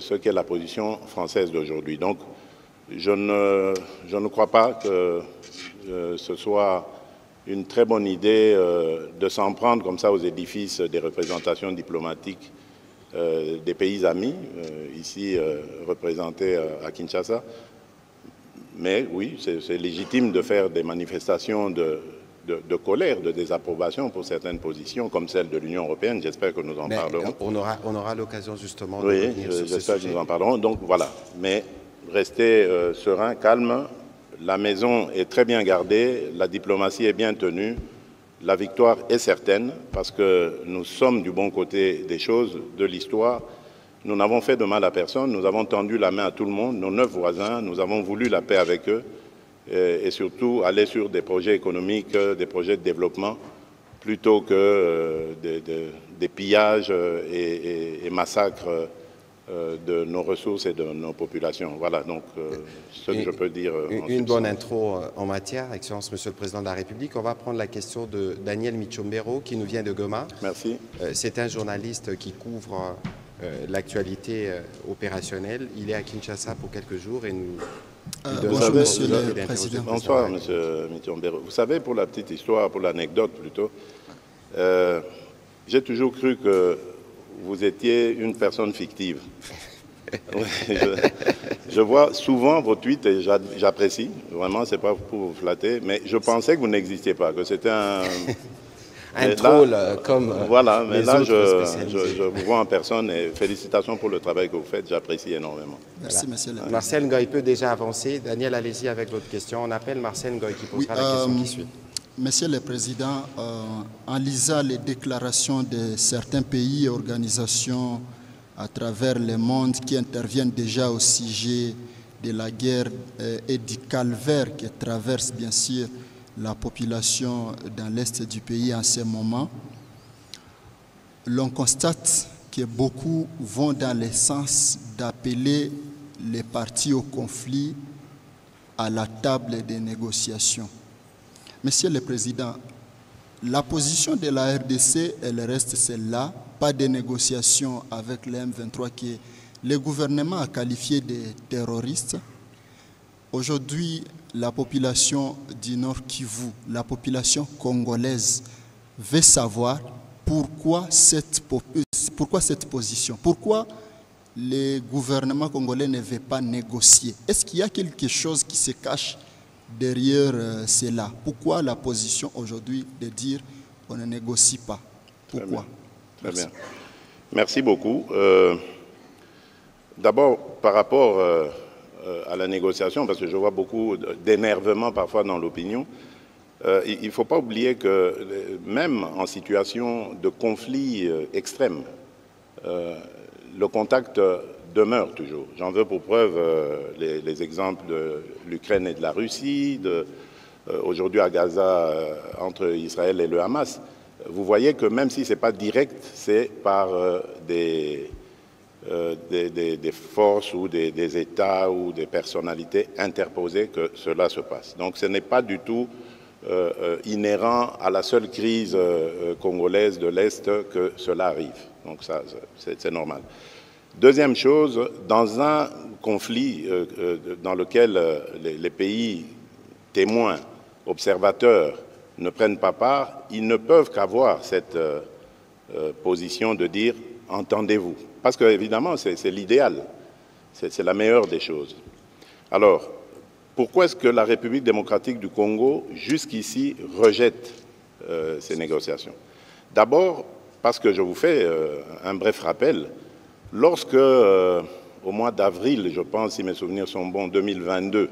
ce qu'est la position française d'aujourd'hui. Donc, je ne crois pas que ce soit une très bonne idée de s'en prendre comme ça aux édifices des représentations diplomatiques des pays amis, ici représentés à Kinshasa. Mais oui, c'est légitime de faire des manifestations de colère, de désapprobation pour certaines positions, comme celle de l'Union européenne. J'espère que nous en parlerons. On aura l'occasion justement de revenir sur ce sujet. J'espère que nous en parlerons. Donc voilà. Mais restez serein, calme. La maison est très bien gardée, la diplomatie est bien tenue. La victoire est certaine parce que nous sommes du bon côté des choses, de l'histoire. Nous n'avons fait de mal à personne, nous avons tendu la main à tout le monde, nos 9 voisins, nous avons voulu la paix avec eux et surtout aller sur des projets économiques, des projets de développement, plutôt que des pillages et massacres de nos ressources et de nos populations. Voilà donc ce que je peux dire. Une bonne intro en matière, Excellence Monsieur le Président de la République. On va prendre la question de Daniel Michombero qui nous vient de Goma. Merci. C'est un journaliste qui couvre l'actualité opérationnelle. Il est à Kinshasa pour quelques jours et nous... bonjour Monsieur le Président. Bonsoir Monsieur Michombero. Vous savez, pour la petite histoire, pour l'anecdote plutôt, j'ai toujours cru que vous étiez une personne fictive. Je vois souvent vos tweets et j'apprécie, vraiment, c'est pas pour vous flatter, mais je pensais que vous n'existiez pas, que c'était un troll comme voilà, mais là, je vous vois en personne et félicitations pour le travail que vous faites, j'apprécie énormément. Merci, Monsieur le Président. Marcel Ngoy peut déjà avancer. Daniel, allez-y avec votre question. On appelle Marcel Ngoy qui posera la question qui suit. Monsieur le Président, en lisant les déclarations de certains pays et organisations à travers le monde qui interviennent déjà au sujet de la guerre et du calvaire qui traverse bien sûr la population dans l'est du pays en ce moment, l'on constate que beaucoup vont dans le sens d'appeler les parties au conflit à la table des négociations. Monsieur le Président, la position de la RDC, elle reste celle-là, pas de négociations avec les M23 que le gouvernement a qualifié de terroristes. Aujourd'hui, la population du Nord Kivu, la population congolaise veut savoir pourquoi cette position, pourquoi le gouvernement congolais ne veut pas négocier. Est-ce qu'il y a quelque chose qui se cache derrière cela? Pourquoi la position aujourd'hui de dire on ne négocie pas? Pourquoi? Très bien. Merci beaucoup. D'abord, par rapport à la négociation, parce que je vois beaucoup d'énervement parfois dans l'opinion, il ne faut pas oublier que même en situation de conflit extrême, le contact demeure toujours. J'en veux pour preuve les exemples de l'Ukraine et de la Russie, aujourd'hui à Gaza entre Israël et le Hamas. Vous voyez que même si ce n'est pas direct, c'est par des forces ou des États ou des personnalités interposées que cela se passe. Donc ce n'est pas du tout inhérent à la seule crise congolaise de l'Est que cela arrive. Donc ça, c'est normal. Deuxième chose, dans un conflit dans lequel les pays témoins, observateurs ne prennent pas part, ils ne peuvent qu'avoir cette position de dire « entendez-vous ». Parce que, évidemment, c'est l'idéal, c'est la meilleure des choses. Alors, pourquoi est-ce que la République démocratique du Congo, jusqu'ici, rejette ces négociations? D'abord, parce que je vous fais un bref rappel, lorsque, au mois d'avril, je pense, si mes souvenirs sont bons, 2022,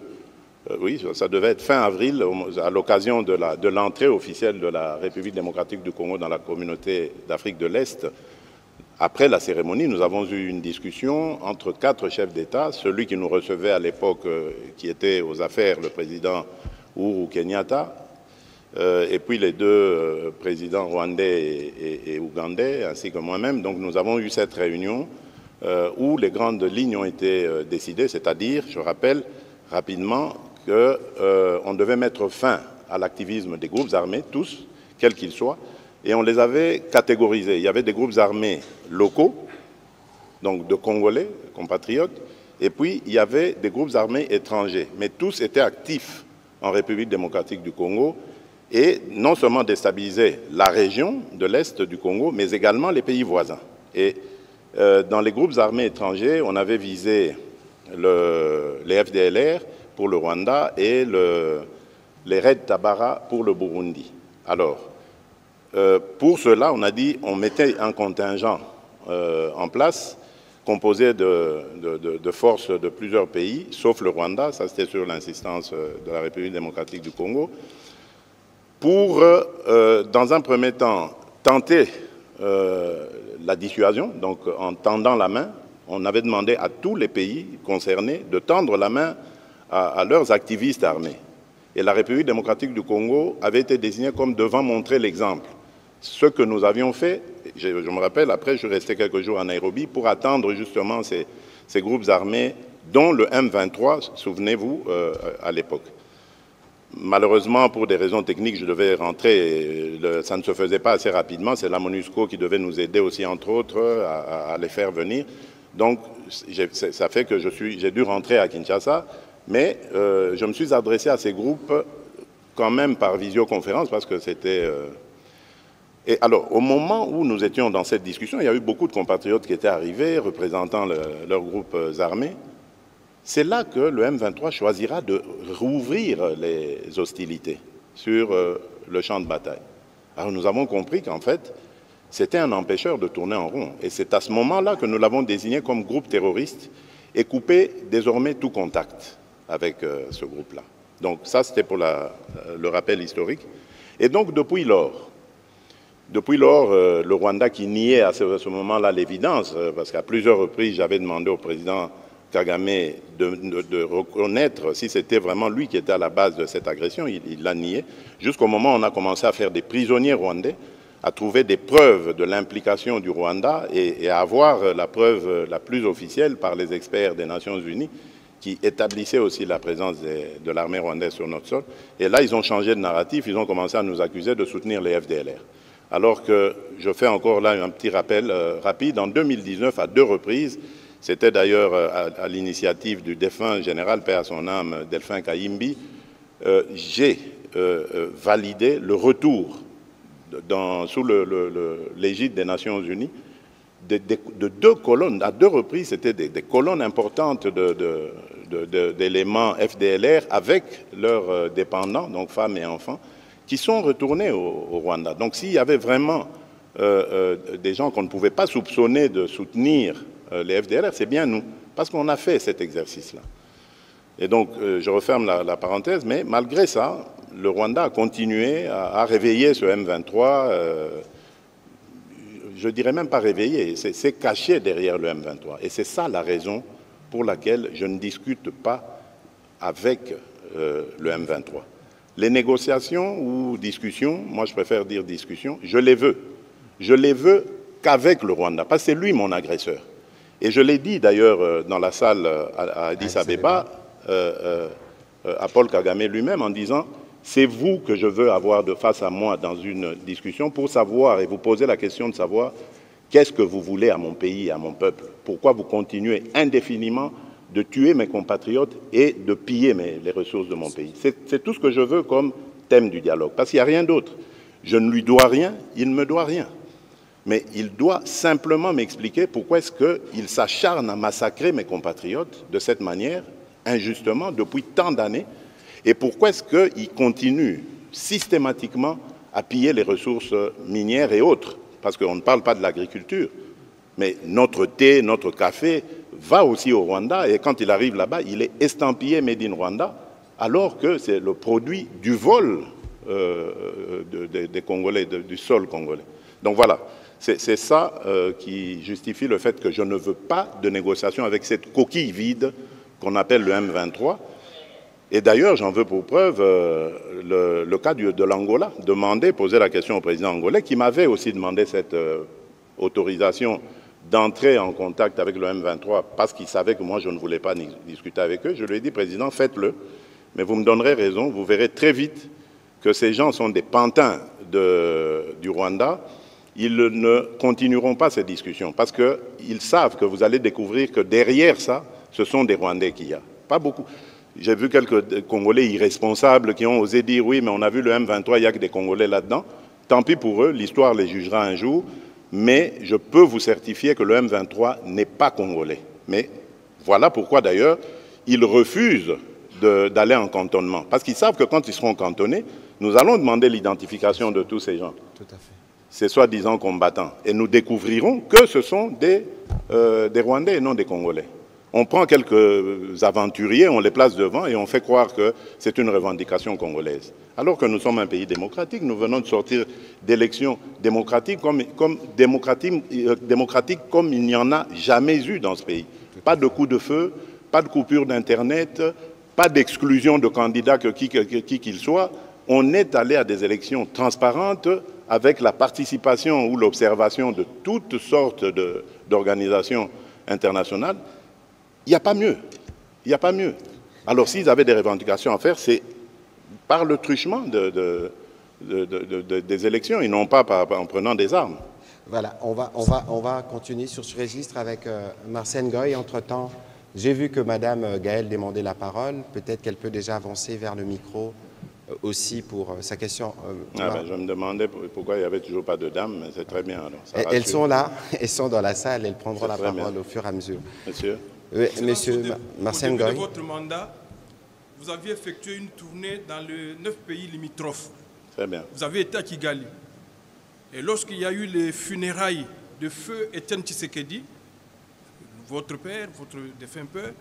oui, ça devait être fin avril, à l'occasion de l'entrée officielle de la République démocratique du Congo dans la communauté d'Afrique de l'Est, après la cérémonie, nous avons eu une discussion entre 4 chefs d'État, celui qui nous recevait à l'époque, qui était aux affaires, le président Uhuru Kenyatta, et puis les 2 présidents rwandais et ougandais, ainsi que moi-même. Donc nous avons eu cette réunion où les grandes lignes ont été décidées, c'est-à-dire, je rappelle rapidement, qu'on devait mettre fin à l'activisme des groupes armés, tous, quels qu'ils soient, et on les avait catégorisés. Il y avait des groupes armés locaux, donc de Congolais, compatriotes, et puis il y avait des groupes armés étrangers, mais tous étaient actifs en République démocratique du Congo, et non seulement déstabiliser la région de l'Est du Congo, mais également les pays voisins. Et dans les groupes armés étrangers, on avait visé les FDLR pour le Rwanda et les Red Tabara pour le Burundi. Alors, pour cela, on a dit on mettait un contingent en place composé de forces de plusieurs pays, sauf le Rwanda, ça c'était sur l'insistance de la République démocratique du Congo, pour, dans un premier temps, tenter la dissuasion, donc en tendant la main. On avait demandé à tous les pays concernés de tendre la main à leurs activistes armés. Et la République démocratique du Congo avait été désignée comme devant montrer l'exemple. Ce que nous avions fait, je me rappelle, après je suis resté quelques jours à Nairobi pour attendre justement ces groupes armés, dont le M23, souvenez-vous, à l'époque. Malheureusement, pour des raisons techniques, je devais rentrer, ça ne se faisait pas assez rapidement, c'est la MONUSCO qui devait nous aider aussi, entre autres, à les faire venir. Donc, ça fait que j'ai dû rentrer à Kinshasa, mais je me suis adressé à ces groupes quand même par visioconférence, parce que c'était... Et alors, au moment où nous étions dans cette discussion, il y a eu beaucoup de compatriotes qui étaient arrivés, représentant leurs groupes armés. C'est là que le M23 choisira de rouvrir les hostilités sur le champ de bataille. Alors nous avons compris qu'en fait, c'était un empêcheur de tourner en rond. Et c'est à ce moment-là que nous l'avons désigné comme groupe terroriste et coupé désormais tout contact avec ce groupe-là. Donc ça, c'était pour le rappel historique. Et donc depuis lors, le Rwanda qui niait à ce moment-là l'évidence, parce qu'à plusieurs reprises, j'avais demandé au président Kagame de reconnaître si c'était vraiment lui qui était à la base de cette agression. Il l'a nié, jusqu'au moment où on a commencé à faire des prisonniers rwandais, à trouver des preuves de l'implication du Rwanda et à avoir la preuve la plus officielle par les experts des Nations Unies qui établissaient aussi la présence de l'armée rwandaise sur notre sol. Et là, ils ont changé de narratif, ils ont commencé à nous accuser de soutenir les FDLR. Alors que je fais encore là un petit rappel rapide, en 2019, à 2 reprises, c'était d'ailleurs à l'initiative du défunt général, paix à son âme, Delphin Kayimbi, j'ai validé le retour sous l'égide des Nations Unies de 2 colonnes. À 2 reprises, c'était des colonnes importantes d'éléments FDLR avec leurs dépendants, donc femmes et enfants, qui sont retournés au Rwanda. Donc s'il y avait vraiment des gens qu'on ne pouvait pas soupçonner de soutenir les FDLR, c'est bien nous, parce qu'on a fait cet exercice-là. Et donc, je referme la parenthèse, mais malgré ça, le Rwanda a continué à réveiller ce M23, je dirais même pas réveiller, c'est caché derrière le M23. Et c'est ça la raison pour laquelle je ne discute pas avec le M23. Les négociations ou discussions, moi je préfère dire discussions, je les veux. Je les veux qu'avec le Rwanda, parce que c'est lui mon agresseur. Et je l'ai dit d'ailleurs dans la salle à Addis Abeba, à Paul Kagame lui-même, en disant « c'est vous que je veux avoir de face à moi dans une discussion pour savoir et vous poser la question de savoir qu'est-ce que vous voulez à mon pays et à mon peuple. Pourquoi vous continuez indéfiniment de tuer mes compatriotes et de piller les ressources de mon pays. C'est tout ce que je veux comme thème du dialogue, parce qu'il n'y a rien d'autre. Je ne lui dois rien, il ne me doit rien. Mais il doit simplement m'expliquer pourquoi est-ce qu'il s'acharne à massacrer mes compatriotes de cette manière, injustement, depuis tant d'années, et pourquoi est-ce qu'il continue systématiquement à piller les ressources minières et autres, parce qu'on ne parle pas de l'agriculture, mais notre thé, notre café va aussi au Rwanda, et quand il arrive là-bas, il est estampillé Made in Rwanda, alors que c'est le produit du vol des Congolais, du sol congolais. Donc voilà, c'est ça qui justifie le fait que je ne veux pas de négociation avec cette coquille vide qu'on appelle le M23. Et d'ailleurs, j'en veux pour preuve le cas de l'Angola. Poser la question au président angolais, qui m'avait aussi demandé cette autorisation d'entrer en contact avec le M23 parce qu'il savait que moi, je ne voulais pas discuter avec eux. Je lui ai dit, président, faites-le, mais vous me donnerez raison, vous verrez très vite que ces gens sont des pantins du Rwanda ils ne continueront pas ces discussions parce qu'ils savent que vous allez découvrir que derrière ça, ce sont des Rwandais qu'il y a. Pas beaucoup. J'ai vu quelques Congolais irresponsables qui ont osé dire « oui, mais on a vu le M23, il n'y a que des Congolais là-dedans ». Tant pis pour eux, l'histoire les jugera un jour, mais je peux vous certifier que le M23 n'est pas congolais. Mais voilà pourquoi d'ailleurs, ils refusent d'aller en cantonnement. Parce qu'ils savent que quand ils seront cantonnés, nous allons demander l'identification de tous ces gens. Tout à fait. Ces soi-disant combattants. Et nous découvrirons que ce sont des Rwandais et non des Congolais. On prend quelques aventuriers, on les place devant et on fait croire que c'est une revendication congolaise. Alors que nous sommes un pays démocratique, nous venons de sortir d'élections démocratiques comme il n'y en a jamais eu dans ce pays. Pas de coup de feu, pas de coupure d'Internet, pas d'exclusion de candidats qui qu'il soit. On est allé à des élections transparentes avec la participation ou l'observation de toutes sortes d'organisations internationales. Il n'y a pas mieux. Il n'y a pas mieux. Alors, s'ils avaient des revendications à faire, c'est par le truchement des élections et non pas en prenant des armes. Voilà, on va continuer sur ce registre avec Marcène Goy. Entre-temps, j'ai vu que Madame Gaëlle demandait la parole. Peut-être qu'elle peut déjà avancer vers le micro aussi pour sa question. Je me demandais pourquoi il n'y avait toujours pas de dames, mais c'est très bien. Alors, elles sont là, elles sont dans la salle, elles prendront la parole au fur et à mesure. Monsieur. Oui, monsieur Marcène Goy. Au début de votre mandat, vous aviez effectué une tournée dans les 9 pays limitrophes. Très bien. Vous avez été à Kigali. Et lorsqu'il y a eu les funérailles de feu Étienne Tshisekedi, votre père, votre défunt père,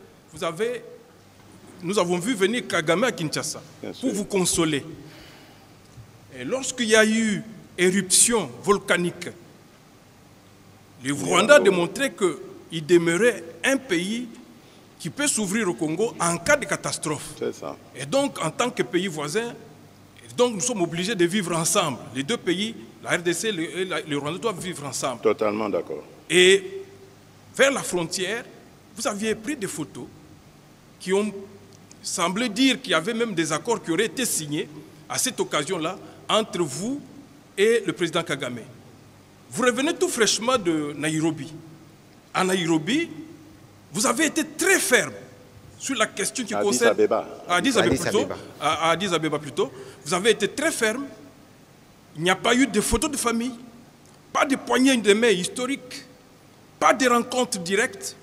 nous avons vu venir Kagame à Kinshasa pour vous consoler. Et lorsqu'il y a eu éruption volcanique, le Rwanda a démontré qu'il demeurait un pays qui peut s'ouvrir au Congo en cas de catastrophe. C'est ça. Et donc, en tant que pays voisin, donc nous sommes obligés de vivre ensemble. Les deux pays, la RDC et le Rwanda, doivent vivre ensemble. Totalement d'accord. Et vers la frontière, vous aviez pris des photos qui ont semblé dire qu'il y avait même des accords qui auraient été signés à cette occasion-là entre vous et le président Kagame. Vous revenez tout fraîchement de Nairobi. À Nairobi, vous avez été très ferme sur la question qui concerne... À Addis Abeba plutôt. Vous avez été très ferme. Il n'y a pas eu de photos de famille, pas de poignées de main historiques, pas de rencontres directes.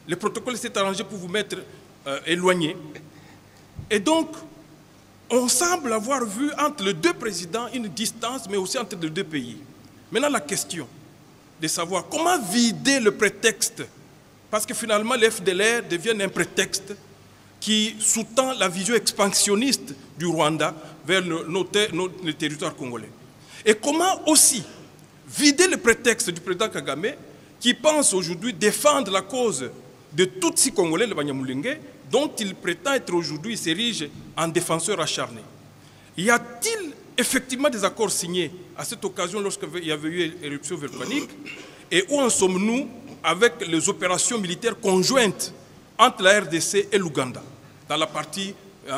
Le protocole s'est arrangé pour vous mettre éloignés. Et donc, on semble avoir vu entre les deux présidents une distance, mais aussi entre les deux pays. Maintenant, la question de savoir comment vider le prétexte, parce que finalement, le FDLR devient un prétexte qui sous-tend la vision expansionniste du Rwanda vers le territoire congolais. Et comment aussi vider le prétexte du président Kagame, qui pense aujourd'hui défendre la cause de Tutsi congolais, le Banyamulenge, dont il prétend être aujourd'hui, il s'érige en défenseur acharné. Y a-t-il effectivement des accords signés à cette occasion lorsqu'il y avait eu éruption volcanique? Et où en sommes-nous avec les opérations militaires conjointes entre la RDC et l'Ouganda, dans la partie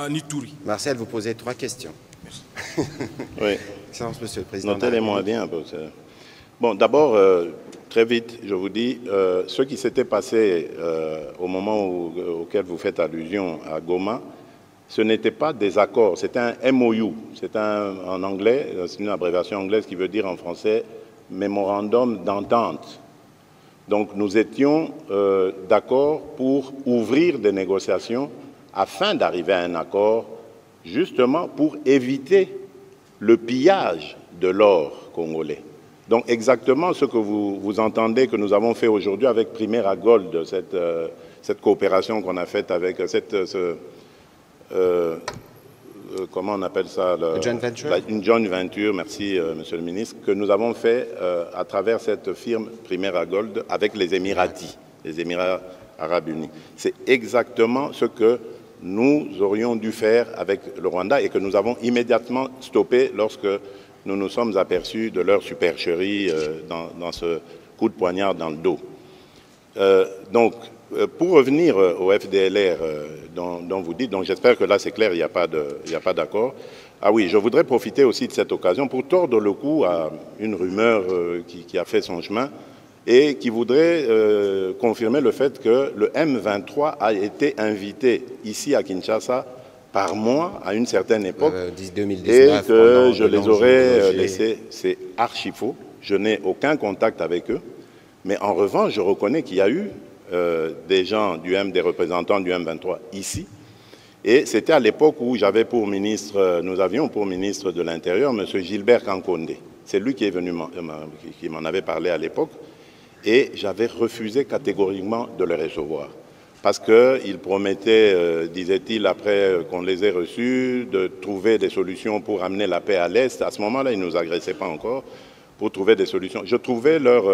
Nituri? Marcel, vous posez 3 questions. Merci. Oui. Excellence, Monsieur le Président. Notez-les-moi bien. Bon, d'abord, très vite, je vous dis, ce qui s'était passé au moment auquel vous faites allusion à Goma, ce n'était pas des accords, c'était un MOU. C'est en anglais, c'est une abréviation anglaise qui veut dire en français Mémorandum d'entente. Donc nous étions d'accord pour ouvrir des négociations afin d'arriver à un accord, justement pour éviter le pillage de l'or congolais. Donc exactement ce que vous entendez que nous avons fait aujourd'hui avec Primera Gold, cette coopération qu'on a faite avec comment on appelle ça, joint venture. Une joint venture, merci Monsieur le Ministre, que nous avons fait à travers cette firme Primera Gold avec les Émiratis, les Émirats Arabes Unis. C'est exactement ce que nous aurions dû faire avec le Rwanda et que nous avons immédiatement stoppé lorsque nous nous sommes aperçus de leur supercherie dans ce coup de poignard dans le dos. Donc, pour revenir au FDLR dont vous dites, donc j'espère que là c'est clair, il n'y a pas d'accord. Ah oui, je voudrais profiter aussi de cette occasion pour tordre le cou à une rumeur qui a fait son chemin et qui voudrait confirmer le fait que le M23 a été invité ici à Kinshasa par moi à une certaine époque 2019, et que je les aurais laissés. C'est archi faux. Je n'ai aucun contact avec eux. Mais en revanche, je reconnais qu'il y a eu des gens des représentants du M23 ici. Et c'était à l'époque où j'avais pour ministre, nous avions pour ministre de l'Intérieur M. Gilbert Kankonde. C'est lui qui est venu, qui m'en avait parlé à l'époque. Et j'avais refusé catégoriquement de les recevoir. Parce qu'il promettait, disait-il, après qu'on les ait reçus, de trouver des solutions pour amener la paix à l'Est. À ce moment-là, ils ne nous agressaient pas encore, pour trouver des solutions. Je trouvais leur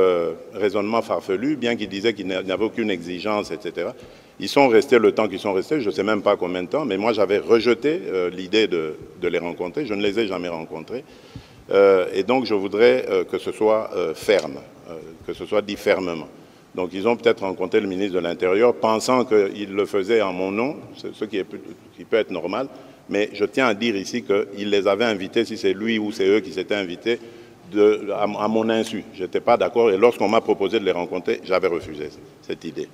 raisonnement farfelu, bien qu'ils disaient qu'ils n'avaient aucune exigence, etc. Ils sont restés le temps qu'ils sont restés, je ne sais même pas combien de temps, mais moi j'avais rejeté l'idée de les rencontrer. Je ne les ai jamais rencontrés. Et donc je voudrais que ce soit ferme, que ce soit dit fermement. Donc ils ont peut-être rencontré le ministre de l'Intérieur pensant qu'il le faisait en mon nom, ce qui peut être normal, mais je tiens à dire ici qu'il les avait invités, si c'est lui ou c'est eux qui s'étaient invités, à mon insu. Je n'étais pas d'accord et lorsqu'on m'a proposé de les rencontrer, j'avais refusé cette idée.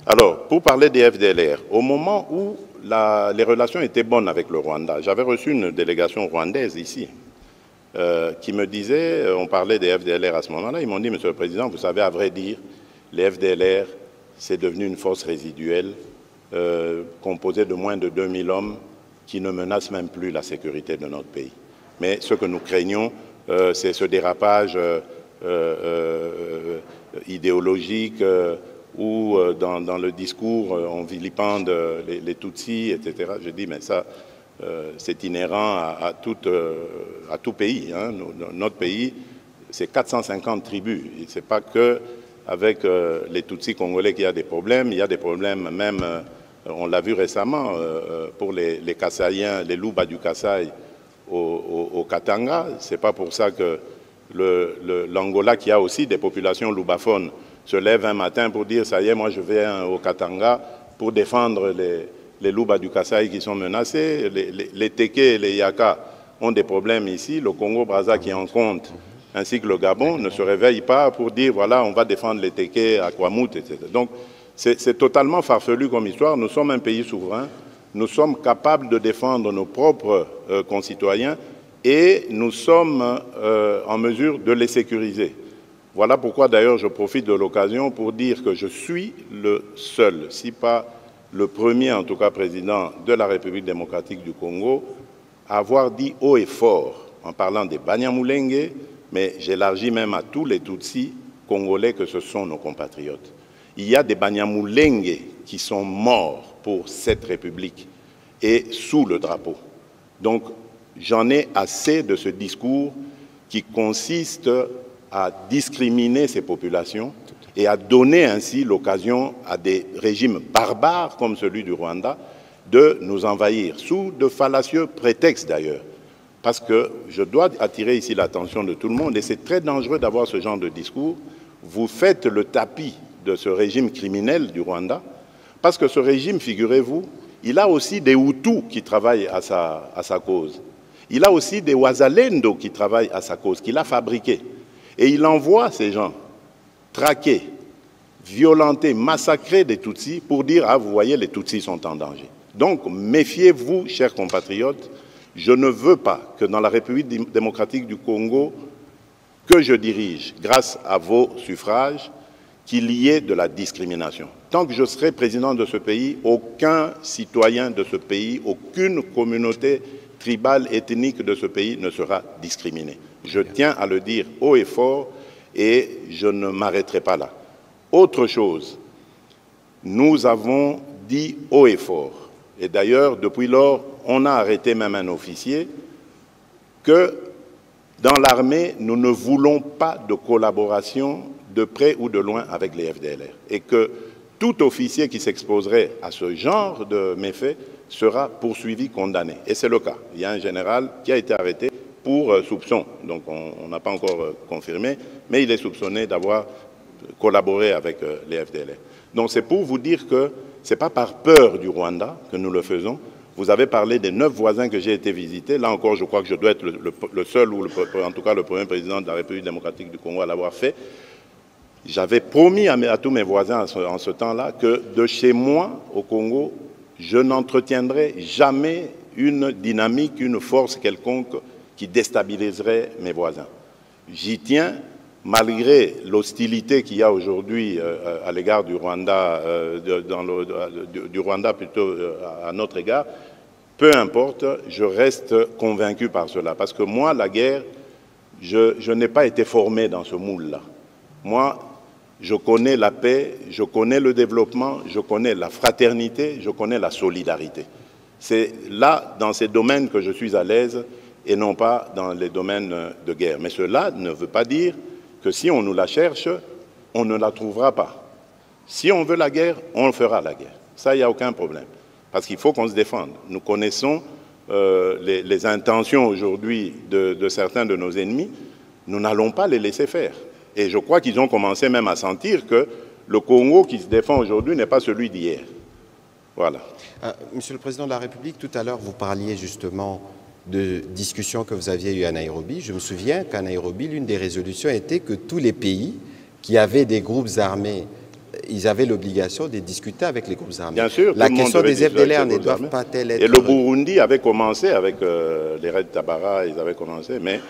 Alors, pour parler des FDLR, au moment où les relations étaient bonnes avec le Rwanda, j'avais reçu une délégation rwandaise ici, qui me disait, on parlait des FDLR à ce moment-là, ils m'ont dit, Monsieur le Président, vous savez, à vrai dire, les FDLR, c'est devenu une force résiduelle composée de moins de 2000 hommes qui ne menacent même plus la sécurité de notre pays. Mais ce que nous craignons, c'est ce dérapage idéologique où dans le discours on vilipende les Tutsis, etc. Je dis mais ça c'est inhérent à tout pays. Hein. Notre pays, c'est 450 tribus. Ce n'est pas que avec les Tutsis congolais qu'il y a des problèmes. Il y a des problèmes même, on l'a vu récemment, pour les Kassaïens, les Luba du Kasaï au Katanga. Ce n'est pas pour ça que l'Angola, qui a aussi des populations lubaphones, se lève un matin pour dire « ça y est, moi je vais au Katanga pour défendre les Luba du Kasaï qui sont menacés. Les Teke et les Yaka ont des problèmes ici. Le Congo-Brazza qui en compte, ainsi que le Gabon, ne se réveille pas pour dire « voilà, on va défendre les Teke à Kwamut, etc. » Donc c'est totalement farfelu comme histoire. Nous sommes un pays souverain. Nous sommes capables de défendre nos propres concitoyens et nous sommes en mesure de les sécuriser. Voilà pourquoi d'ailleurs je profite de l'occasion pour dire que je suis le seul, si pas le premier en tout cas président de la République démocratique du Congo, à avoir dit haut et fort, en parlant des Banyamulenge, mais j'élargis même à tous les Tutsis congolais que ce sont nos compatriotes. Il y a des Banyamulenge qui sont morts pour cette République et sous le drapeau. Donc j'en ai assez de ce discours qui consiste à discriminer ces populations et à donner ainsi l'occasion à des régimes barbares comme celui du Rwanda de nous envahir, sous de fallacieux prétextes d'ailleurs. Parce que je dois attirer ici l'attention de tout le monde, et c'est très dangereux d'avoir ce genre de discours. Vous faites le tapis de ce régime criminel du Rwanda, parce que ce régime, figurez-vous, il a aussi des Hutus qui travaillent à sa cause. Il a aussi des Wazalendo qui travaillent à sa cause, qu'il a fabriqués. Et il envoie ces gens traquer, violenter, massacrer des Tutsis pour dire « ah, vous voyez, les Tutsis sont en danger ». Donc, méfiez-vous, chers compatriotes, je ne veux pas que dans la République démocratique du Congo, que je dirige, grâce à vos suffrages, qu'il y ait de la discrimination. Tant que je serai président de ce pays, aucun citoyen de ce pays, aucune communauté tribale, ethnique de ce pays ne sera discriminé. Je tiens à le dire haut et fort et je ne m'arrêterai pas là. Autre chose, nous avons dit haut et fort, et d'ailleurs depuis lors, on a arrêté même un officier, que dans l'armée, nous ne voulons pas de collaboration de près ou de loin avec les FDLR et que tout officier qui s'exposerait à ce genre de méfaits sera poursuivi, condamné. Et c'est le cas. Il y a un général qui a été arrêté pour soupçon, donc on n'a pas encore confirmé, mais il est soupçonné d'avoir collaboré avec les FDLR. Donc c'est pour vous dire que ce n'est pas par peur du Rwanda que nous le faisons, Vous avez parlé des 9 voisins que j'ai été visiter. Là encore, je crois que je dois être le seul, ou en tout cas le premier président de la République démocratique du Congo à l'avoir fait. J'avais promis à tous mes voisins en ce temps-là que de chez moi, au Congo, je n'entretiendrai jamais une dynamique, une force quelconque qui déstabiliserait mes voisins. J'y tiens, malgré l'hostilité qu'il y a aujourd'hui à l'égard du Rwanda, du Rwanda plutôt à notre égard. Peu importe, je reste convaincu par cela. Parce que moi, la guerre, je n'ai pas été formé dans ce moule-là. Moi, je connais la paix, je connais le développement, je connais la fraternité, je connais la solidarité. C'est là, dans ces domaines, que je suis à l'aise et non pas dans les domaines de guerre. Mais cela ne veut pas dire que si on nous la cherche, on ne la trouvera pas. Si on veut la guerre, on fera la guerre. Ça, il n'y a aucun problème. Parce qu'il faut qu'on se défende. Nous connaissons les intentions aujourd'hui de certains de nos ennemis. Nous n'allons pas les laisser faire. Et je crois qu'ils ont commencé même à sentir que le Congo qui se défend aujourd'hui n'est pas celui d'hier. Voilà. Monsieur le Président de la République, tout à l'heure, vous parliez justement de discussions que vous aviez eues à Nairobi. Je me souviens qu'à Nairobi, l'une des résolutions était que tous les pays qui avaient des groupes armés, ils avaient l'obligation de discuter avec les groupes armés. Bien sûr, la question des FDLR ne doivent pas être... Et le Burundi avait commencé avec les raids Tabara, ils avaient commencé, mais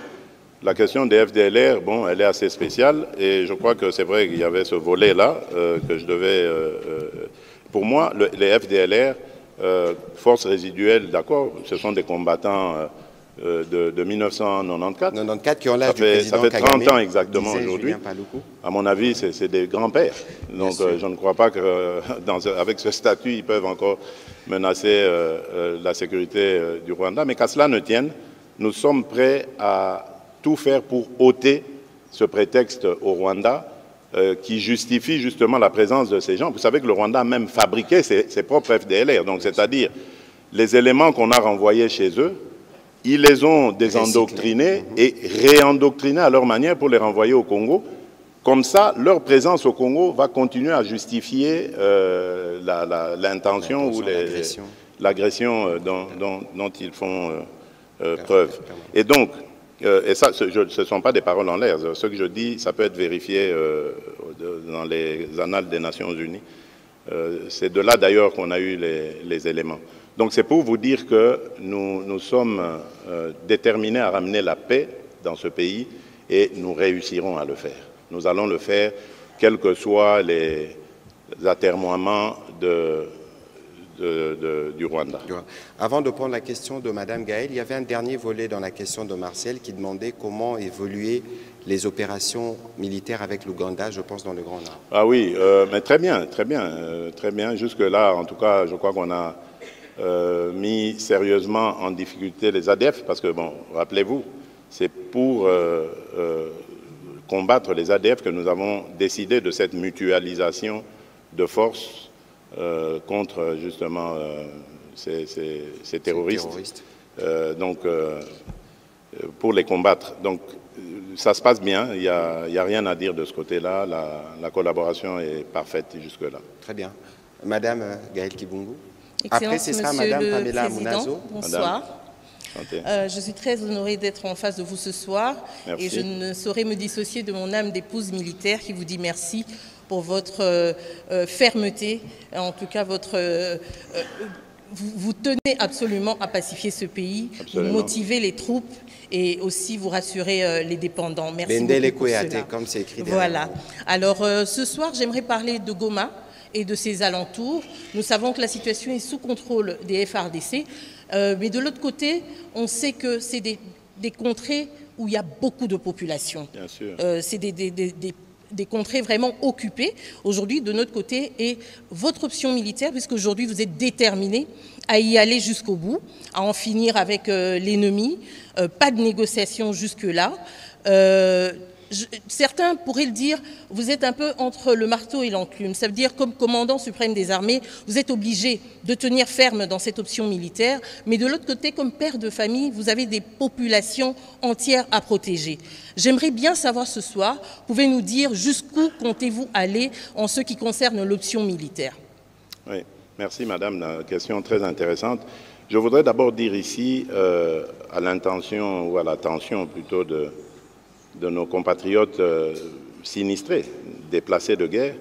la question des FDLR, bon, elle est assez spéciale, et je crois que c'est vrai qu'il y avait ce volet-là que je devais... pour moi, les FDLR, forces résiduelles, d'accord, ce sont des combattants de 1994. 94 qui ont l'âge du président Kagame. Ça fait 30 ans exactement aujourd'hui. aujourd'hui. À mon avis, c'est des grands-pères. Donc je ne crois pas qu'avec ce statut, ils peuvent encore menacer la sécurité du Rwanda. Mais qu'à cela ne tienne, nous sommes prêts à tout faire pour ôter ce prétexte au Rwanda qui justifie justement la présence de ces gens. Vous savez que le Rwanda a même fabriqué ses propres FDLR. Donc c'est-à-dire les éléments qu'on a renvoyés chez eux, ils les ont désendoctrinés et réendoctrinés à leur manière pour les renvoyer au Congo. Comme ça, leur présence au Congo va continuer à justifier l'intention ou l'agression dont ils font preuve. Et donc, et ça, ce ne sont pas des paroles en l'air. Ce que je dis, ça peut être vérifié dans les annales des Nations Unies. C'est de là d'ailleurs qu'on a eu les éléments. Donc c'est pour vous dire que nous sommes déterminés à ramener la paix dans ce pays et nous réussirons à le faire. Nous allons le faire, quels que soient les atermoiements du Rwanda. Avant de prendre la question de Mme Gaëlle, il y avait un dernier volet dans la question de Marcel qui demandait comment évoluer les opérations militaires avec l'Ouganda, je pense, dans le Grand Nord. Ah oui, mais très bien, très bien, très bien. Jusque-là, en tout cas, je crois qu'on a mis sérieusement en difficulté les ADF, parce que, bon, rappelez-vous, c'est pour combattre les ADF que nous avons décidé de cette mutualisation de forces contre, justement, ces terroristes. Donc, pour les combattre. Donc, ça se passe bien, il n'y a rien à dire de ce côté-là, la collaboration est parfaite jusque-là. Très bien. Madame Gaëlle Kibungu. Après, ce sera Madame Pamela Mounazo. Bonsoir. Je suis très honorée d'être en face de vous ce soir. Merci. Et je ne saurais me dissocier de mon âme d'épouse militaire qui vous dit merci pour votre fermeté, en tout cas vous tenez absolument à pacifier ce pays, vous motivez les troupes et aussi vous rassurez les dépendants. Merci beaucoup pour cela. Comme c'est écrit derrière. Voilà. Alors ce soir, j'aimerais parler de Goma et de ses alentours. Nous savons que la situation est sous contrôle des FARDC, mais de l'autre côté, on sait que c'est des contrées où il y a beaucoup de population. Bien sûr. C'est des contrées vraiment occupées aujourd'hui de notre côté, et votre option militaire, puisqu'aujourd'hui vous êtes déterminés à y aller jusqu'au bout, à en finir avec l'ennemi, pas de négociation jusque-là. Certains pourraient le dire, vous êtes un peu entre le marteau et l'enclume. Ça veut dire, comme commandant suprême des armées, vous êtes obligé de tenir ferme dans cette option militaire, mais de l'autre côté, comme père de famille, vous avez des populations entières à protéger. J'aimerais bien savoir ce soir, pouvez nous dire jusqu'où comptez-vous aller en ce qui concerne l'option militaire? Oui, merci madame, la question très intéressante. Je voudrais d'abord dire ici, à l'intention ou à l'attention plutôt de nos compatriotes sinistrés, déplacés de guerre,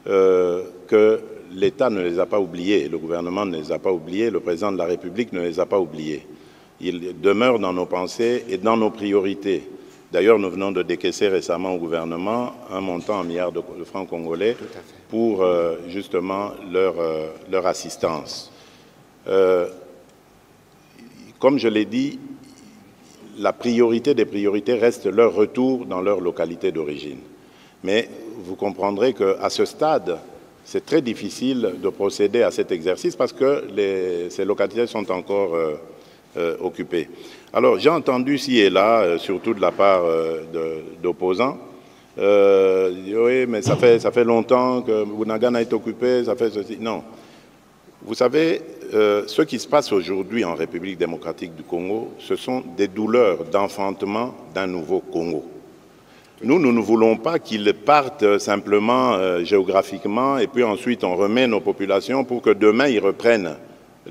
que l'État ne les a pas oubliés, le gouvernement ne les a pas oubliés, le président de la République ne les a pas oubliés. Ils demeurent dans nos pensées et dans nos priorités. D'ailleurs, nous venons de décaisser récemment au gouvernement un montant en milliards de francs congolais pour justement leur assistance. Comme je l'ai dit, la priorité des priorités reste leur retour dans leur localité d'origine. Mais vous comprendrez qu'à ce stade, c'est très difficile de procéder à cet exercice parce que ces localités sont encore occupées. Alors, j'ai entendu ci et là, surtout de la part d'opposants, oui, mais ça fait longtemps que Bunagana est occupé, ça fait ceci. Non. Vous savez, ce qui se passe aujourd'hui en République démocratique du Congo, ce sont des douleurs d'enfantement d'un nouveau Congo. Nous ne voulons pas qu'ils partent simplement géographiquement et puis ensuite on remet nos populations pour que demain ils reprennent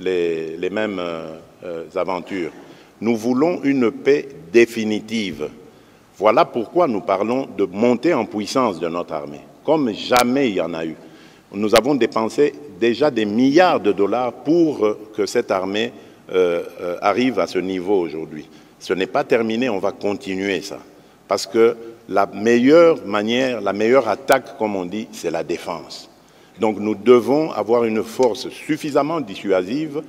les mêmes aventures. Nous voulons une paix définitive. Voilà pourquoi nous parlons de montée en puissance de notre armée, comme jamais il y en a eu. Nous avons dépensé déjà des milliards de dollars pour que cette armée arrive à ce niveau aujourd'hui. Ce n'est pas terminé, on va continuer ça. Parce que la meilleure manière, la meilleure attaque, comme on dit, c'est la défense. Donc nous devons avoir une force suffisamment dissuasive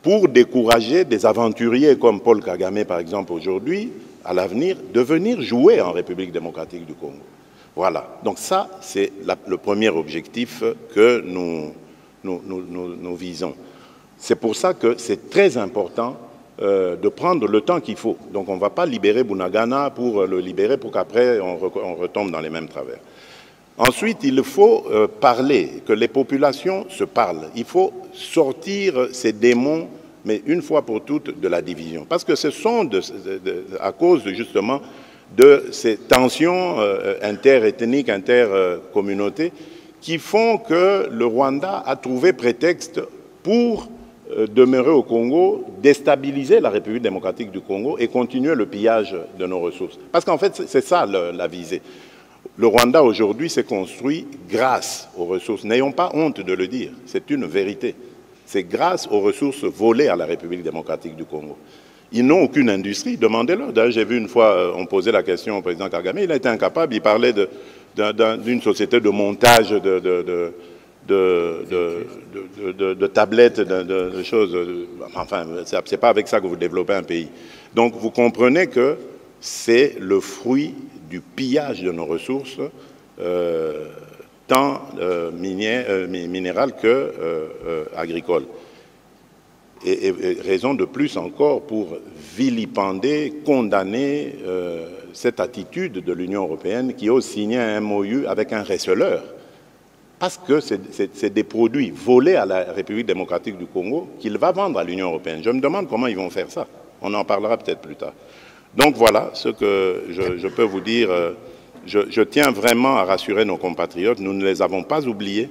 pour décourager des aventuriers comme Paul Kagame, par exemple, aujourd'hui, à l'avenir, de venir jouer en République démocratique du Congo. Voilà. Donc ça, c'est le premier objectif que nous visons. C'est pour ça que c'est très important de prendre le temps qu'il faut. Donc on ne va pas libérer Bunagana pour le libérer pour qu'après on retombe dans les mêmes travers. Ensuite, il faut parler, que les populations se parlent. Il faut sortir ces démons, mais une fois pour toutes, de la division. Parce que ce sont à cause justement de ces tensions interethniques, intercommunautés, qui font que le Rwanda a trouvé prétexte pour demeurer au Congo, déstabiliser la République démocratique du Congo et continuer le pillage de nos ressources. Parce qu'en fait, c'est ça la visée. Le Rwanda aujourd'hui s'est construit grâce aux ressources. N'ayons pas honte de le dire, c'est une vérité. C'est grâce aux ressources volées à la République démocratique du Congo. Ils n'ont aucune industrie, demandez-leur. D'ailleurs, j'ai vu une fois, on posait la question au président Kagame, il a été incapable, il parlait d'une société de montage de tablettes, de choses. Enfin, c'est pas avec ça que vous développez un pays. Donc, vous comprenez que c'est le fruit du pillage de nos ressources, tant minérales que agricoles. Et raison de plus encore pour vilipender, condamner cette attitude de l'Union européenne qui ose signer un MOU avec un receleur. Parce que c'est des produits volés à la République démocratique du Congo qu'il va vendre à l'Union européenne. Je me demande comment ils vont faire ça. On en parlera peut-être plus tard. Donc voilà ce que je peux vous dire. Je tiens vraiment à rassurer nos compatriotes. Nous ne les avons pas oubliés.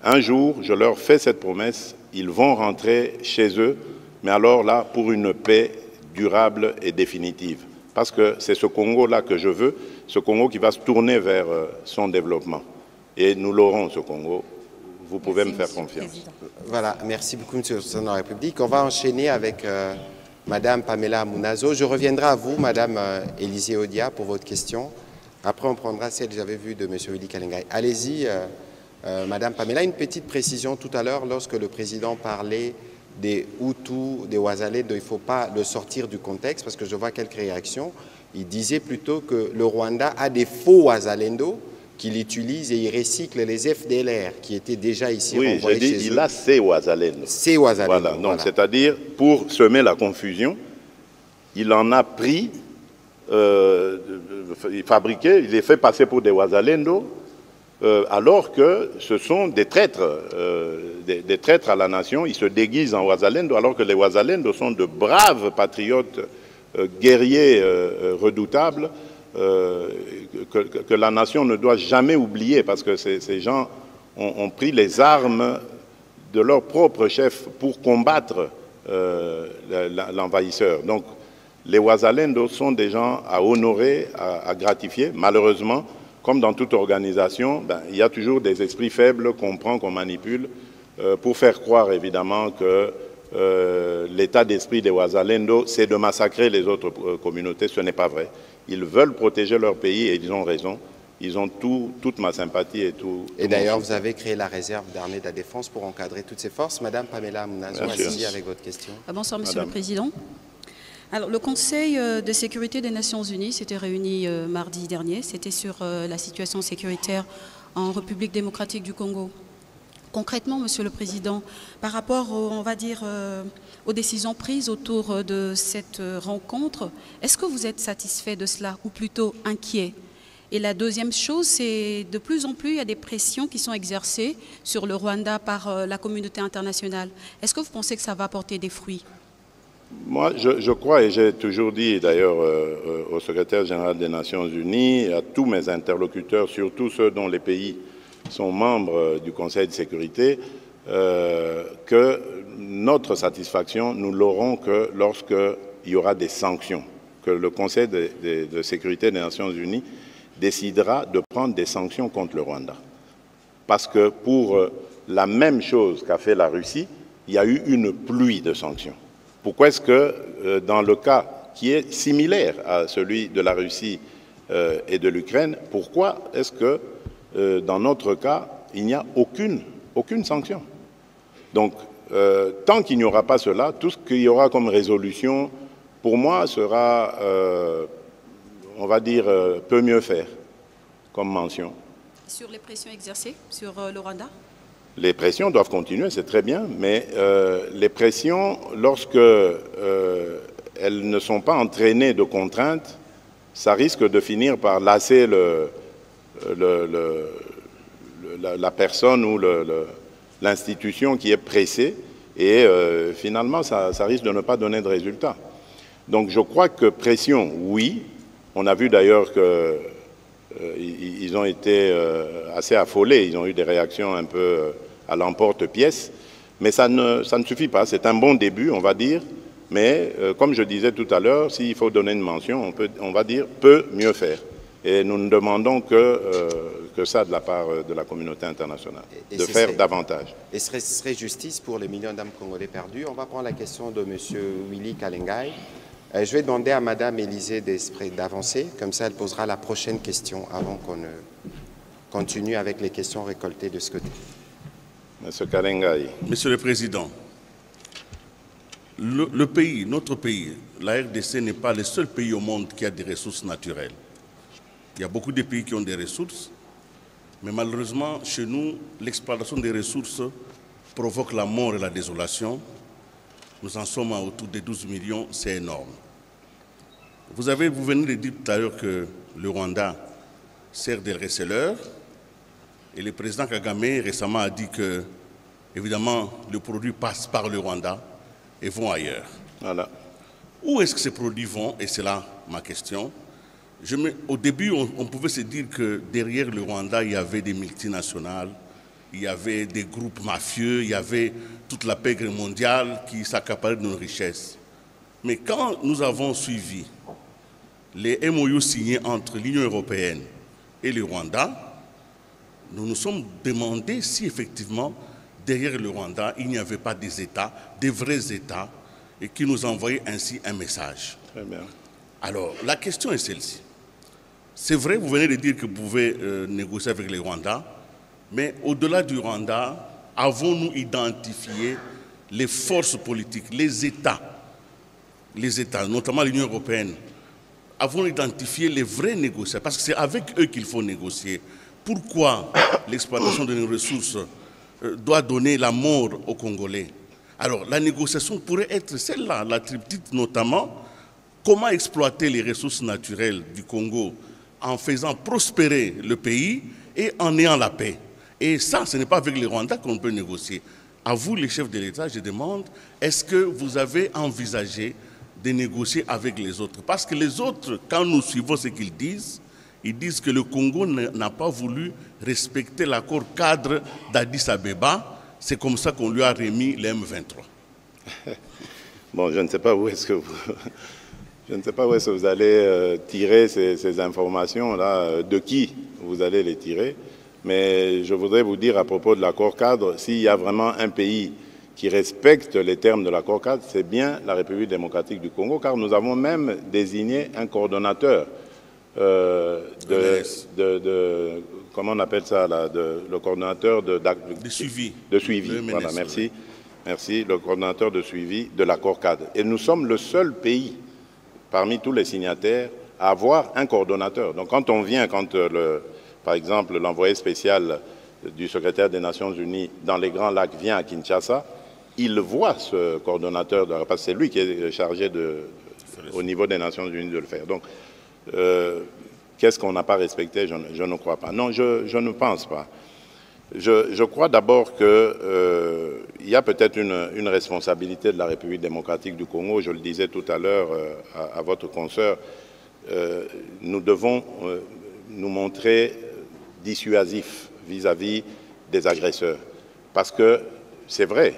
Un jour, je leur fais cette promesse, ils vont rentrer chez eux, mais alors là, pour une paix durable et définitive. Parce que c'est ce Congo-là que je veux, ce Congo qui va se tourner vers son développement. Et nous l'aurons, ce Congo. Vous pouvez me faire confiance. Voilà, merci beaucoup, Monsieur le Président de la République. On va enchaîner avec Madame Pamela Mounazo. Je reviendrai à vous, Madame Élisée Odia, pour votre question. Après, on prendra celle que j'avais vue de Monsieur Willy Kalengai. Allez-y, Madame Pamela. Une petite précision tout à l'heure, lorsque le Président parlait des Hutus, des Wazalendo, il ne faut pas le sortir du contexte, parce que je vois quelques réactions. Il disait plutôt que le Rwanda a des faux Wazalendo qu'il utilise et il recycle les FDLR qui étaient déjà ici renvoyés chez eux. Oui, j'ai dit, il a ces Wazalendo. Ces Wazalendo. Voilà, donc voilà. C'est-à-dire, pour semer la confusion, il en a pris, fabriqué, il les fait passer pour des Wazalendo, alors que ce sont des traîtres à la nation. Ils se déguisent en Wazalendo, alors que les Wazalendo sont de braves patriotes, guerriers redoutables, que la nation ne doit jamais oublier, parce que ces gens ont pris les armes de leur propre chef pour combattre l'envahisseur. Donc, les Wazalendo sont des gens à honorer, à gratifier. Malheureusement, comme dans toute organisation, il y a toujours des esprits faibles qu'on prend, qu'on manipule, pour faire croire évidemment que l'état d'esprit des Wazalendo, c'est de massacrer les autres communautés. Ce n'est pas vrai. Ils veulent protéger leur pays et ils ont raison. Ils ont toute ma sympathie et tout. Et d'ailleurs, vous avez créé la réserve d'armée de la défense pour encadrer toutes ces forces. Madame Pamela Mounazo, allez-y avec votre question. Bonsoir, Monsieur le Président. Alors, le Conseil de sécurité des Nations Unies s'était réuni mardi dernier. C'était sur la situation sécuritaire en République démocratique du Congo. Concrètement, Monsieur le Président, par rapport, on va dire, aux décisions prises autour de cette rencontre, est-ce que vous êtes satisfait de cela ou plutôt inquiet? Et la deuxième chose, c'est de plus en plus, il y a des pressions qui sont exercées sur le Rwanda par la communauté internationale. Est-ce que vous pensez que ça va porter des fruits? Moi, je crois, et j'ai toujours dit d'ailleurs au secrétaire général des Nations Unies, à tous mes interlocuteurs, surtout ceux dont les pays sont membres du Conseil de sécurité, que notre satisfaction, nous l'aurons que lorsqu'il y aura des sanctions, que le Conseil de sécurité des Nations Unies décidera de prendre des sanctions contre le Rwanda. Parce que pour la même chose qu'a fait la Russie, il y a eu une pluie de sanctions. Pourquoi est-ce que dans le cas qui est similaire à celui de la Russie et de l'Ukraine, pourquoi est-ce que dans notre cas, il n'y a aucune sanction? Donc, tant qu'il n'y aura pas cela, tout ce qu'il y aura comme résolution, pour moi, sera, on va dire, peut mieux faire, comme mention. Sur les pressions exercées sur le Rwanda? Les pressions doivent continuer, c'est très bien, mais les pressions, lorsque elles ne sont pas entraînées de contraintes, ça risque de finir par lasser la personne ou l'institution qui est pressée, et finalement, ça risque de ne pas donner de résultat. Donc je crois que pression, oui. On a vu d'ailleurs qu'ils ont été assez affolés, ils ont eu des réactions un peu à l'emporte-pièce, mais ça ne suffit pas. C'est un bon début, on va dire, mais comme je disais tout à l'heure, s'il faut donner une mention, on va dire peut mieux faire. Et nous ne demandons que ça de la part de la communauté internationale, de faire davantage. Et ce serait justice pour les millions d'âmes congolais perdus. On va prendre la question de M. Willy Kalengai. Je vais demander à Mme Élisée Desprez d'avancer, comme ça elle posera la prochaine question avant qu'on ne continue avec les questions récoltées de ce côté. Monsieur Kalengai. Monsieur le Président, le pays, notre pays, la RDC n'est pas le seul pays au monde qui a des ressources naturelles. Il y a beaucoup de pays qui ont des ressources, mais malheureusement, chez nous, l'exploitation des ressources provoque la mort et la désolation. Nous en sommes à autour de 12 millions, c'est énorme. Vous venez de dire tout à l'heure que le Rwanda sert de receleur, et le président Kagame récemment a dit que, évidemment, le produit passe par le Rwanda et vont ailleurs. Voilà. Où est-ce que ces produits vont? Et c'est là ma question. Au début, on pouvait se dire que derrière le Rwanda, il y avait des multinationales, il y avait des groupes mafieux, il y avait toute la pègre mondiale qui s'accaparait de nos richesses. Mais quand nous avons suivi les MOU signés entre l'Union européenne et le Rwanda, nous nous sommes demandé si effectivement, derrière le Rwanda, il n'y avait pas des États, des vrais États, et qui nous envoyaient ainsi un message. Très bien. Alors, la question est celle-ci. C'est vrai, vous venez de dire que vous pouvez négocier avec le Rwanda, mais au-delà du Rwanda, avons-nous identifié les forces politiques, les États, notamment l'Union européenne, avons identifié les vrais négociateurs, parce que c'est avec eux qu'il faut négocier. Pourquoi l'exploitation de nos ressources doit donner la mort aux Congolais? Alors, la négociation pourrait être celle-là, la tripartite notamment. Comment exploiter les ressources naturelles du Congo en faisant prospérer le pays et en ayant la paix? Et ça, ce n'est pas avec les Rwandais qu'on peut négocier. À vous, les chefs de l'État, je demande, est-ce que vous avez envisagé de négocier avec les autres? Parce que les autres, quand nous suivons ce qu'ils disent, ils disent que le Congo n'a pas voulu respecter l'accord cadre d'Addis Abeba. C'est comme ça qu'on lui a remis les M23. Bon, je ne sais pas où est-ce que vous... Je ne sais pas où est-ce que vous allez tirer ces informations-là, de qui vous allez les tirer, mais je voudrais vous dire à propos de l'accord cadre, s'il y a vraiment un pays qui respecte les termes de l'accord cadre, c'est bien la République démocratique du Congo, car nous avons même désigné un coordonnateur comment on appelle ça là, le coordonnateur de suivi. De suivi, voilà, merci. Merci, le coordonnateur de suivi de l'accord cadre. Et nous sommes le seul pays parmi tous les signataires à avoir un coordonnateur. Donc quand on vient, par exemple l'envoyé spécial du secrétaire des Nations Unies dans les Grands Lacs vient à Kinshasa, il voit ce coordonnateur, parce que c'est lui qui est chargé au niveau des Nations Unies de le faire. Donc, qu'est-ce qu'on n'a pas respecté? Je ne crois pas. Non, je ne pense pas. Je crois d'abord qu'il y a peut-être une responsabilité de la République démocratique du Congo. Je le disais tout à l'heure à votre consoeur. Nous devons nous montrer dissuasifs vis-à-vis des agresseurs. Parce que c'est vrai,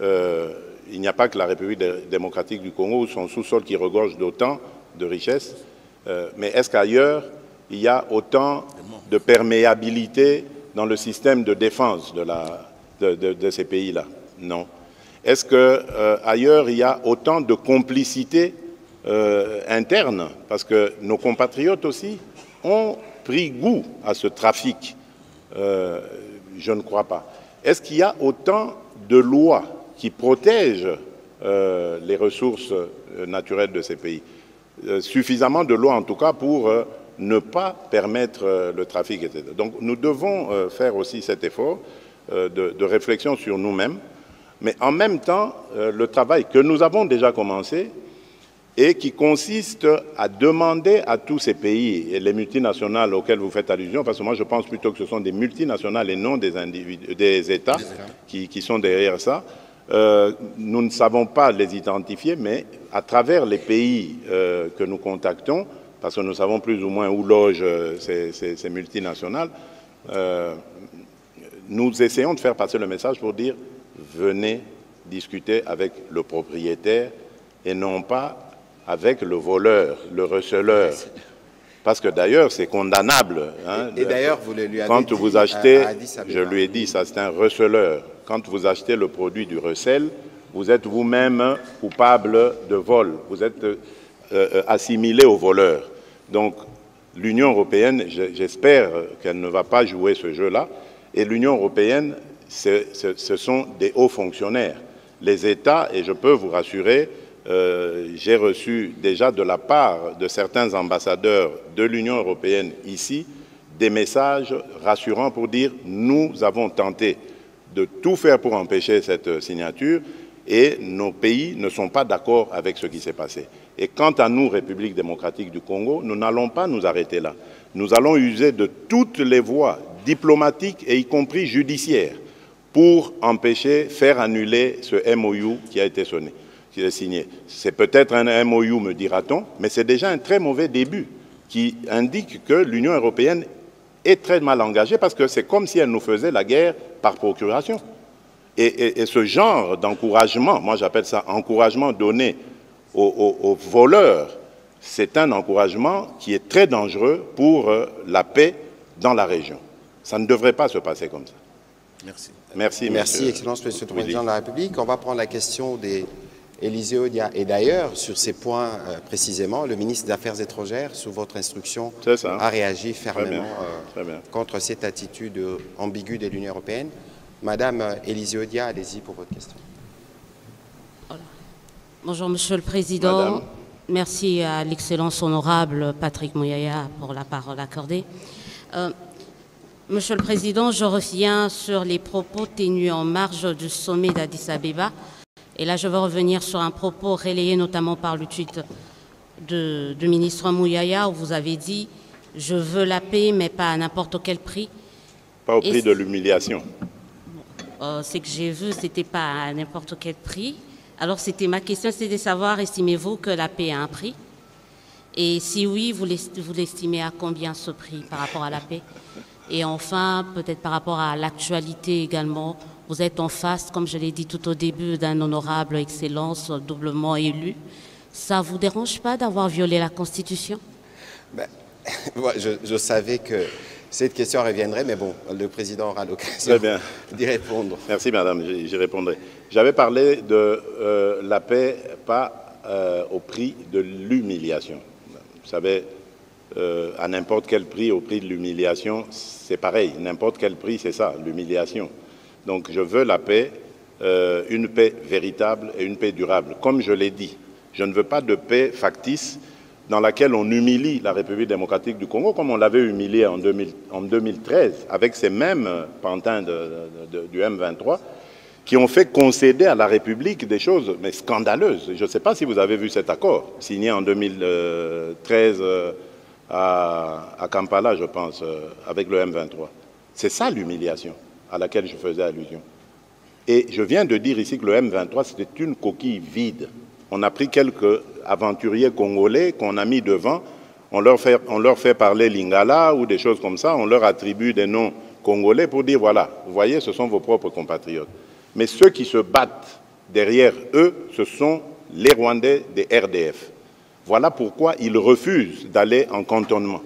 il n'y a pas que la République démocratique du Congo, son sous-sol qui regorge d'autant de richesses, mais est-ce qu'ailleurs, il y a autant de perméabilité dans le système de défense de ces pays-là? Non. Est-ce qu'ailleurs, il y a autant de complicité interne? Parce que nos compatriotes aussi ont pris goût à ce trafic. Je ne crois pas. Est-ce qu'il y a autant de lois qui protègent les ressources naturelles de ces pays? Suffisamment de lois, en tout cas, pour ne pas permettre le trafic, etc. Donc, nous devons faire aussi cet effort de réflexion sur nous-mêmes, mais en même temps, le travail que nous avons déjà commencé et qui consiste à demander à tous ces pays et les multinationales auxquelles vous faites allusion, parce que moi je pense plutôt que ce sont des multinationales et non des États qui sont derrière ça. Nous ne savons pas les identifier, mais à travers les pays que nous contactons, parce que nous savons plus ou moins où logent ces multinationales, nous essayons de faire passer le message pour dire « venez discuter avec le propriétaire et non pas avec le voleur, le receleur ». Parce que d'ailleurs, c'est condamnable. Hein, et d'ailleurs, vous le lui avez quand dit vous achetez, à Addis Abeba. je lui ai dit, ça c'est un receleur. Quand vous achetez le produit du recel, vous êtes vous-même coupable de vol. Vous êtes assimilé au voleur. Donc, l'Union européenne, j'espère qu'elle ne va pas jouer ce jeu-là. Et l'Union européenne, ce sont des hauts fonctionnaires. Les États, et je peux vous rassurer, j'ai reçu déjà de la part de certains ambassadeurs de l'Union européenne ici des messages rassurants pour dire « nous avons tenté de tout faire pour empêcher cette signature et nos pays ne sont pas d'accord avec ce qui s'est passé ». Et quant à nous, République démocratique du Congo, nous n'allons pas nous arrêter là. Nous allons user de toutes les voies diplomatiques et y compris judiciaires pour empêcher, faire annuler ce MOU qui a été signé. C'est peut-être un MOU, me dira-t-on, mais c'est déjà un très mauvais début qui indique que l'Union européenne est très mal engagée parce que c'est comme si elle nous faisait la guerre par procuration. Et ce genre d'encouragement, moi j'appelle ça encouragement donné aux voleurs, c'est un encouragement qui est très dangereux pour la paix dans la région. Ça ne devrait pas se passer comme ça. Merci. Merci, merci, Excellence, Monsieur le Président de la République. On va prendre la question d'Élisée Odia. Et d'ailleurs, sur ces points précisément, le ministre des Affaires étrangères, sous votre instruction, a réagi fermement contre cette attitude ambiguë de l'Union européenne. Madame Élisée Odia, allez-y pour votre question. Voilà. Bonjour, Monsieur le Président. Madame. Merci à l'Excellence honorable Patrick Mouyaya pour la parole accordée. Monsieur le Président, je reviens sur les propos tenus en marge du sommet d'Addis Abeba. Et là, je veux revenir sur un propos relayé notamment par le tweet du ministre Mouyaya, où vous avez dit « Je veux la paix, mais pas à n'importe quel prix ». Pas au prix de l'humiliation. C'est que j'ai vu, c'était pas à n'importe quel prix. Alors, ma question, c'était de savoir, estimez-vous que la paix a un prix? Et si oui, vous l'estimez à combien ce prix par rapport à la paix? Et enfin, peut-être par rapport à l'actualité également, Vous êtes en face, comme je l'ai dit tout au début, d'un honorable excellence doublement élu. Ça ne vous dérange pas d'avoir violé la Constitution? Je savais que cette question reviendrait, mais bon, le président aura l'occasion d'y répondre. Merci, madame, j'y répondrai. J'avais parlé de la paix, pas au prix de l'humiliation. Vous savez, à n'importe quel prix, au prix de l'humiliation, c'est pareil. N'importe quel prix, c'est ça, l'humiliation. Donc, je veux la paix, une paix véritable et une paix durable. Comme je l'ai dit, je ne veux pas de paix factice dans laquelle on humilie la République démocratique du Congo, comme on l'avait humilié en 2013, avec ces mêmes pantins du M23, qui ont fait concéder à la République des choses mais scandaleuses. Je ne sais pas si vous avez vu cet accord, signé en 2013 à Kampala, je pense, avec le M23. C'est ça l'humiliation à laquelle je faisais allusion. Et je viens de dire ici que le M23, c'était une coquille vide. On a pris quelques aventuriers congolais qu'on a mis devant, on leur fait parler lingala ou des choses comme ça, on leur attribue des noms congolais pour dire, voilà, vous voyez, ce sont vos propres compatriotes. Mais ceux qui se battent derrière eux, ce sont les Rwandais des RDF. Voilà pourquoi ils refusent d'aller en cantonnement.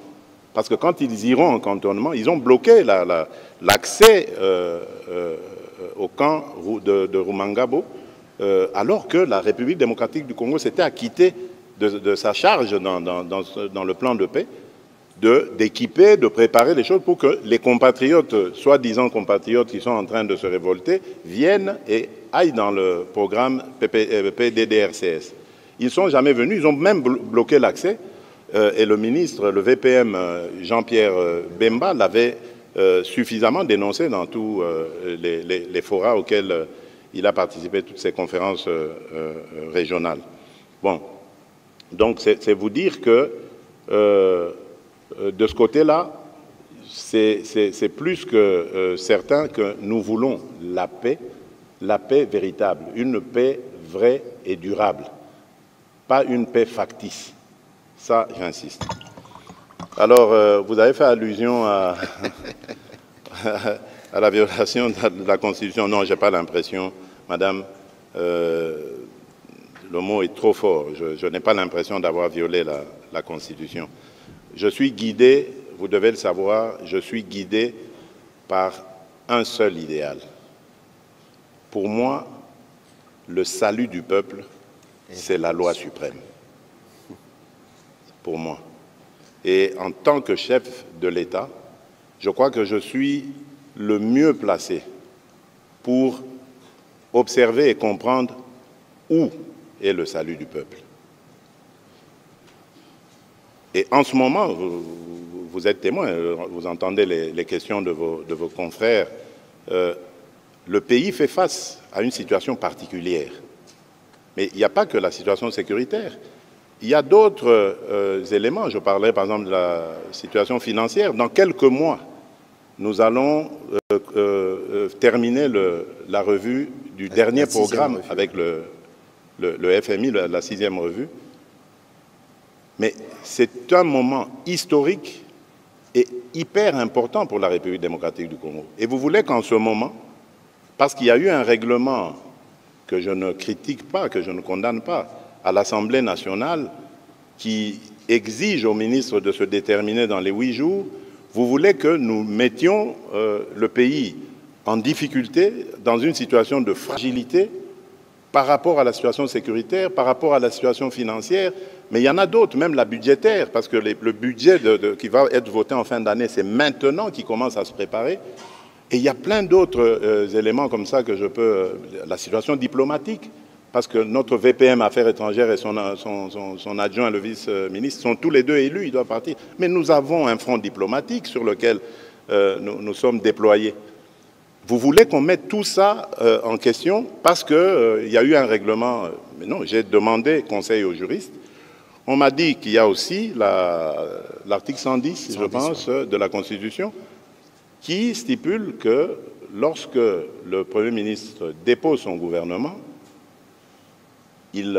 Parce que quand ils iront en cantonnement, ils ont bloqué l'accès au camp de Rumangabo, alors que la République démocratique du Congo s'était acquittée de sa charge dans le plan de paix, d'équiper, de préparer les choses pour que les compatriotes, soi-disant compatriotes qui sont en train de se révolter, viennent et aillent dans le programme PDDRCS. Ils ne sont jamais venus, ils ont même bloqué l'accès, et le ministre, le VPM Jean-Pierre Bemba l'avait suffisamment dénoncé dans tous les forats auxquels il a participé, toutes ces conférences régionales. Bon, donc c'est vous dire que de ce côté-là, c'est plus que certain que nous voulons la paix véritable, une paix vraie et durable, pas une paix factice. Ça, j'insiste. Alors, vous avez fait allusion à la violation de la Constitution. Non, je n'ai pas l'impression, madame, le mot est trop fort. Je n'ai pas l'impression d'avoir violé la Constitution. Je suis guidé, vous devez le savoir, je suis guidé par un seul idéal. Pour moi, le salut du peuple, c'est la loi suprême. Pour moi. Et en tant que chef de l'État, je crois que je suis le mieux placé pour observer et comprendre où est le salut du peuple. Et en ce moment, vous êtes témoin, vous entendez les questions de vos confrères, le pays fait face à une situation particulière. Mais il n'y a pas que la situation sécuritaire. Il y a d'autres éléments. Je parlerai par exemple de la situation financière. Dans quelques mois, nous allons terminer la revue du dernier programme avec le FMI, la 6e revue. Mais c'est un moment historique et hyper important pour la République démocratique du Congo. Et vous voulez qu'en ce moment, parce qu'il y a eu un règlement que je ne critique pas, que je ne condamne pas, à l'Assemblée nationale, qui exige au ministre de se déterminer dans les 8 jours, vous voulez que nous mettions le pays en difficulté, dans une situation de fragilité, par rapport à la situation sécuritaire, par rapport à la situation financière, mais il y en a d'autres, même la budgétaire, parce que le budget qui va être voté en fin d'année, c'est maintenant qu'il commence à se préparer. Et il y a plein d'autres éléments comme ça que je peux... La situation diplomatique, parce que notre VPM Affaires étrangères et son adjoint, le vice-ministre, sont tous les deux élus, ils doivent partir. Mais nous avons un front diplomatique sur lequel nous sommes déployés. Vous voulez qu'on mette tout ça en question parce qu'il y a eu un règlement... mais non, j'ai demandé conseil aux juristes. On m'a dit qu'il y a aussi l'article 110, je pense, de la Constitution, qui stipule que lorsque le Premier ministre dépose son gouvernement, il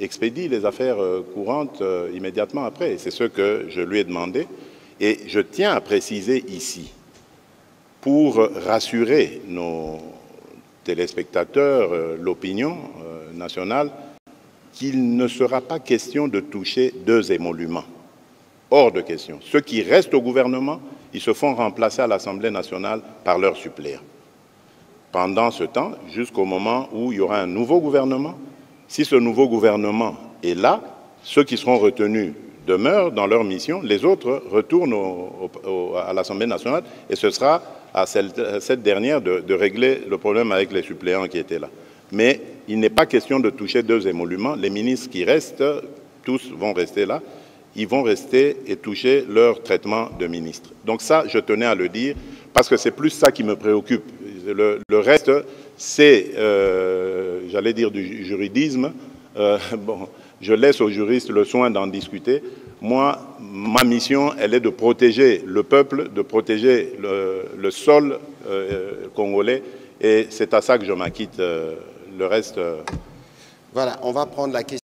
expédie les affaires courantes immédiatement après. C'est ce que je lui ai demandé. Et je tiens à préciser ici, pour rassurer nos téléspectateurs, l'opinion nationale, qu'il ne sera pas question de toucher 2 émoluments. Hors de question. Ceux qui restent au gouvernement, ils se font remplacer à l'Assemblée nationale par leurs suppléants. Pendant ce temps, jusqu'au moment où il y aura un nouveau gouvernement, si ce nouveau gouvernement est là, ceux qui seront retenus demeurent dans leur mission, les autres retournent à l'Assemblée nationale et ce sera à cette dernière de régler le problème avec les suppléants qui étaient là. Mais il n'est pas question de toucher 2 émoluments. Les ministres qui restent, tous vont rester là. Ils vont rester et toucher leur traitement de ministre. Donc ça, je tenais à le dire, parce que c'est plus ça qui me préoccupe. Le reste, c'est, j'allais dire, du juridisme. Bon, je laisse aux juristes le soin d'en discuter. Moi, ma mission, elle est de protéger le peuple, de protéger le sol congolais, et c'est à ça que je m'acquitte. Le reste... Voilà, on va prendre la question.